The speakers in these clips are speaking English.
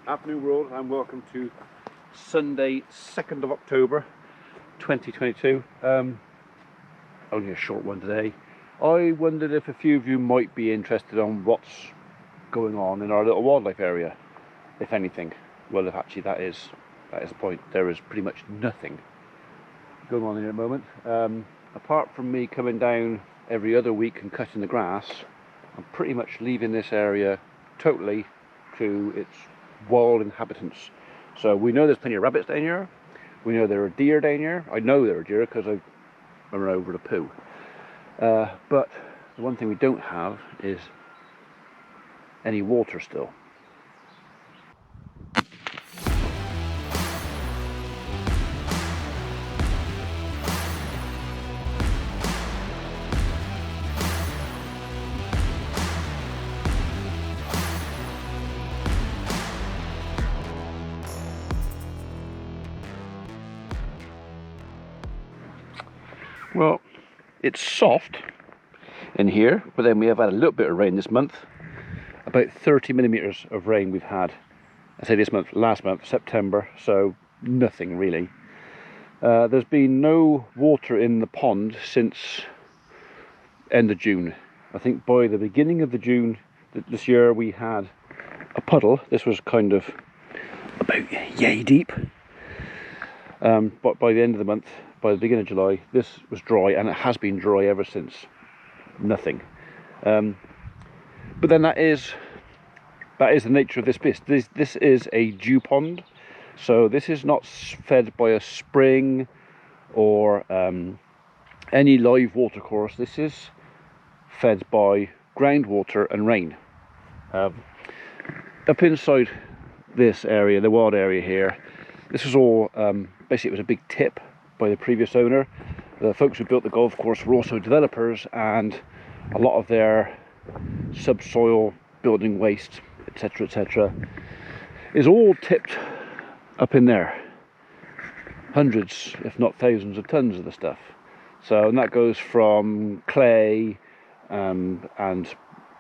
Afternoon world, and welcome to Sunday 2nd of October 2022. Only a short one today. I wondered if a few of you might be interested on what's going on in our little wildlife area, if anything. Well, if actually that is the point. There is pretty much nothing going on here at the moment. Apart from me coming down every other week and cutting the grass, I'm pretty much leaving this area totally to its wild inhabitants. So we know there's plenty of rabbits down here. We know there are deer down here. I know there are deer because I run over the poo. But the one thing we don't have is any water still. Well, it's soft in here, but then we have had a little bit of rain this month. About 30 millimeters of rain we've had. I say this month, last month, September, so nothing really. There's been no water in the pond since end of June. I think by the beginning of the June this year we had a puddle. This was kind of about yay deep. But by the end of the month, by the beginning of July, this was dry, and it has been dry ever since. Nothing. But then that is the nature of this beast. This is a dew pond, so this is not fed by a spring or any live water course. This is fed by groundwater and rain. Up inside this area, the wild area here, this was all basically it was a big tip by the previous owner. The folks who built the golf course were also developers, and a lot of their subsoil building waste, etc., is all tipped up in there. Hundreds, if not thousands of tons of the stuff. So, and that goes from clay and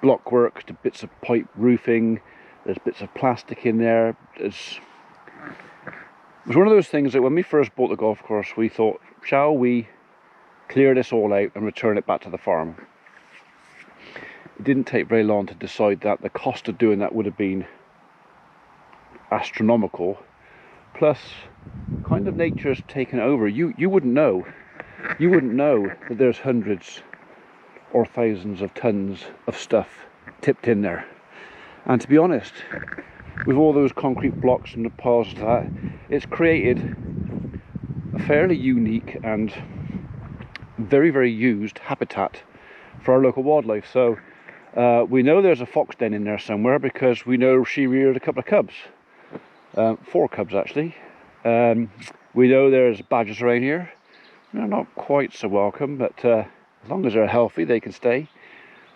blockwork to bits of pipe roofing. There's bits of plastic in there. It was one of those things that when we first bought the golf course, we thought, shall we clear this all out and return it back to the farm? It didn't take very long to decide that the cost of doing that would have been astronomical. Plus, kind of nature's taken over. You wouldn't know. You wouldn't know that there's hundreds or thousands of tons of stuff tipped in there. And to be honest, with all those concrete blocks and the piles of that, it's created a fairly unique and very, very used habitat for our local wildlife. So we know there's a fox den in there somewhere because we know she reared a couple of cubs. 4 cubs actually. We know there's badgers around here. They're not quite so welcome, but as long as they're healthy they can stay.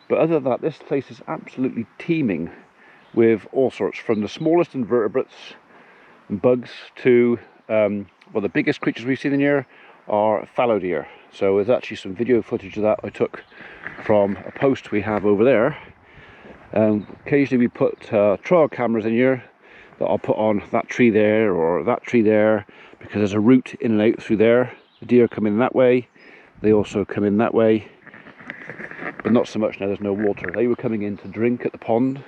But other than that, this place is absolutely teeming with all sorts, from the smallest invertebrates and bugs to well, the biggest creatures we've seen in here are fallow deer. So there's actually some video footage of that I took from a post we have over there. Occasionally we put trial cameras in here that I'll put on that tree there or that tree there, because there's a route in and out through there. The deer come in that way, they also come in that way, but not so much now there's no water. They were coming in to drink at the pond.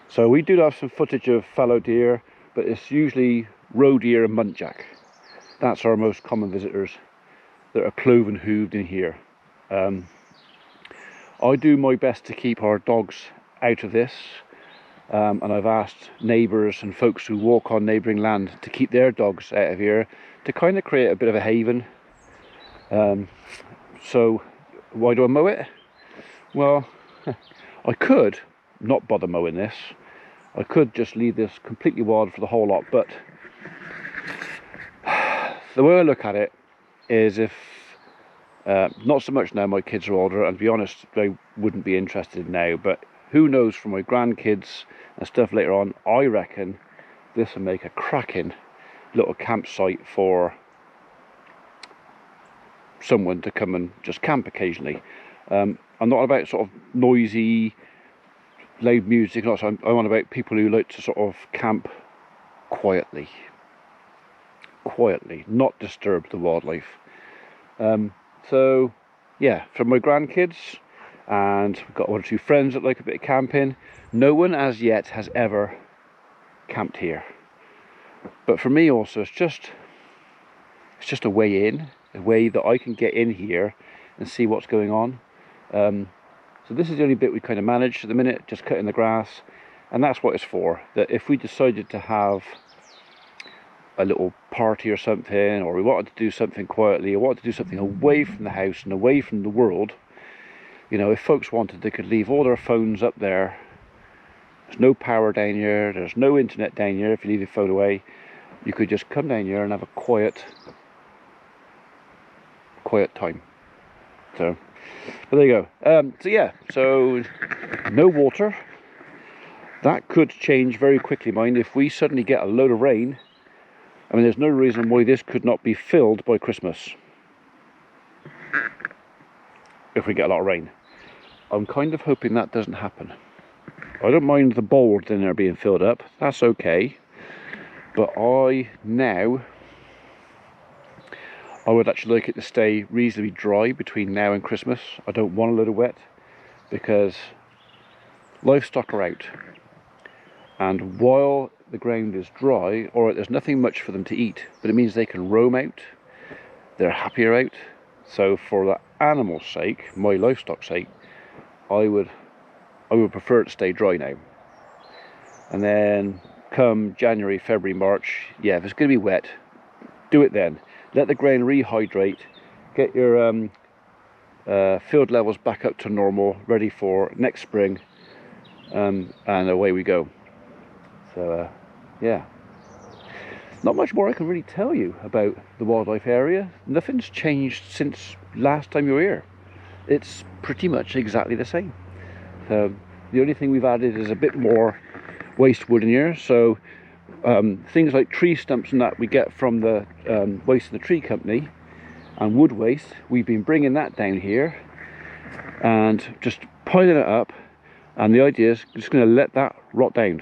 So we do have some footage of fallow deer, but it's usually roe deer and muntjac. That's our most common visitors that are cloven hooved in here. I do my best to keep our dogs out of this, and I've asked neighbours and folks who walk on neighbouring land to keep their dogs out of here, to kind of create a bit of a haven. So why do I mow it? Well, I could not bother mowing this. I could just leave this completely wild for the whole lot, but the way I look at it is, if not so much now my kids are older, and to be honest they wouldn't be interested now, but who knows, for my grandkids and stuff later on, I reckon this will make a cracking little campsite for someone to come and just camp occasionally. I'm not about sort of noisy, loud music. I'm on about people who like to sort of camp quietly, not disturb the wildlife. So yeah, for my grandkids, and we've got 1 or 2 friends that like a bit of camping. No one as yet has ever camped here, but for me also it's just a way in, a way that I can get in here and see what's going on. So this is the only bit we kind of managed at the minute, just cutting the grass, and that's what it's for. That if we decided to have a little party or something, or we wanted to do something quietly, or wanted to do something away from the house and away from the world, you know, if folks wanted, they could leave all their phones up there. There's no power down here, there's no internet down here. If you leave your phone away, you could just come down here and have a quiet time. So, but there you go. So yeah, so no water. That could change very quickly, mind, if we suddenly get a load of rain. I mean, there's no reason why this could not be filled by Christmas if we get a lot of rain. I'm kind of hoping that doesn't happen. I don't mind the bowls in there being filled up, that's okay, but I would actually like it to stay reasonably dry between now and Christmas. I don't want a load of wet, because livestock are out, and while the ground is dry, or there's nothing much for them to eat, but it means they can roam out, they're happier out. So for the animal's sake, my livestock's sake, I would prefer it to stay dry now. And then come January, February, March, yeah, if it's going to be wet, do it then. Let the ground rehydrate, get your field levels back up to normal, ready for next spring, and away we go. So yeah, not much more I can really tell you about the wildlife area. Nothing's changed since last time you were here. It's pretty much exactly the same. The only thing we've added is a bit more waste wood in here. So things like tree stumps and that we get from the waste of the tree company, and wood waste, we've been bringing that down here and just piling it up, and the idea is just going to let that rot down,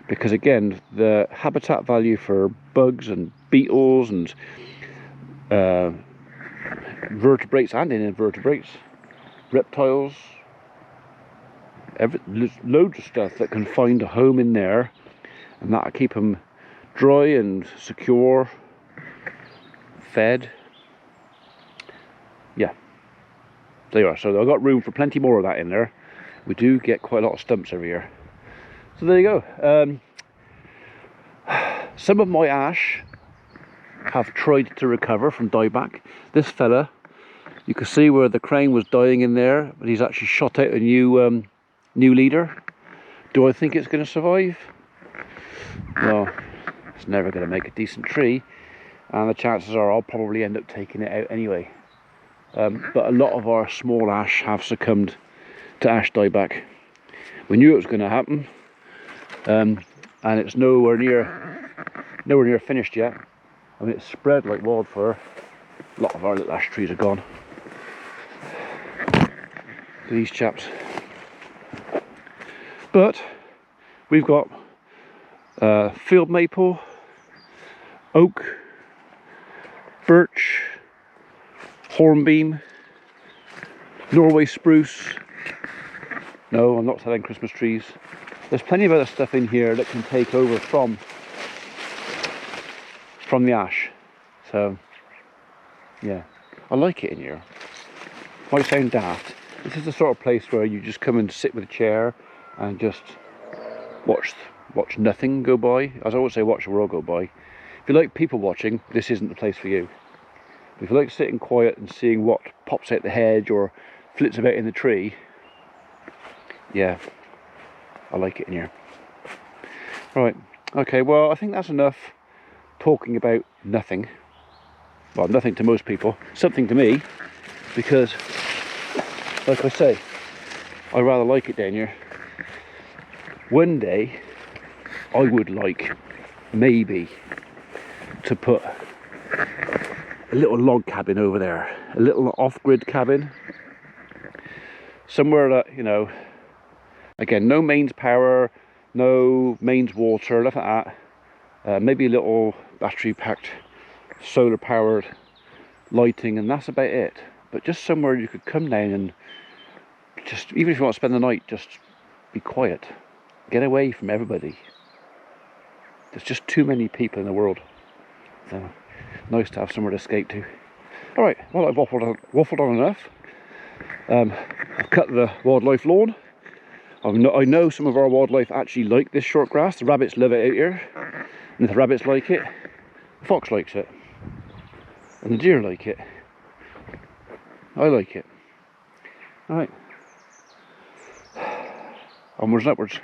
because again, the habitat value for bugs and beetles and vertebrates and invertebrates, reptiles, loads of stuff that can find a home in there, and that'll keep them dry and secure, fed. Yeah, there you are. So I've got room for plenty more of that in there. We do get quite a lot of stumps every year. So there you go. Some of my ash have tried to recover from dieback. This fella, you can see where the crane was dying in there, but he's actually shot out a new leader. Do I think it's going to survive? Well, it's never going to make a decent tree, and the chances are I'll probably end up taking it out anyway. But a lot of our small ash have succumbed to ash dieback. We knew it was going to happen, and it's nowhere near finished yet. I mean, it's spread like wildfire. A lot of our little ash trees are gone. These chaps. But we've got field maple, oak, birch, hornbeam, Norway spruce. No, I'm not selling Christmas trees. There's plenty of other stuff in here that can take over from the ash. So yeah, I like it in here. Might sound daft. This is the sort of place where you just come and sit with a chair and just watch nothing go by. As I always say, watch the world go by. If you like people watching, this isn't the place for you. But if you like sitting quiet and seeing what pops out the hedge or flits about in the tree, yeah, I like it in here. Right, okay, well, I think that's enough talking about nothing. Well, nothing to most people, something to me, because, like I say, I rather like it down here. One day, I would like, maybe, to put a little log cabin over there, a little off-grid cabin, somewhere that, you know, again, no mains power, no mains water, nothing like that, maybe a little battery packed, solar powered lighting, and that's about it. But just somewhere you could come down and just, even if you want to spend the night, just be quiet, get away from everybody. There's just too many people in the world, so nice to have somewhere to escape to. Alright, well, I've waffled on enough. I've cut the wildlife lawn. I know some of our wildlife actually like this short grass. The rabbits love it out here, and if the rabbits like it, the fox likes it, and the deer like it. I like it. Alright, onwards and upwards.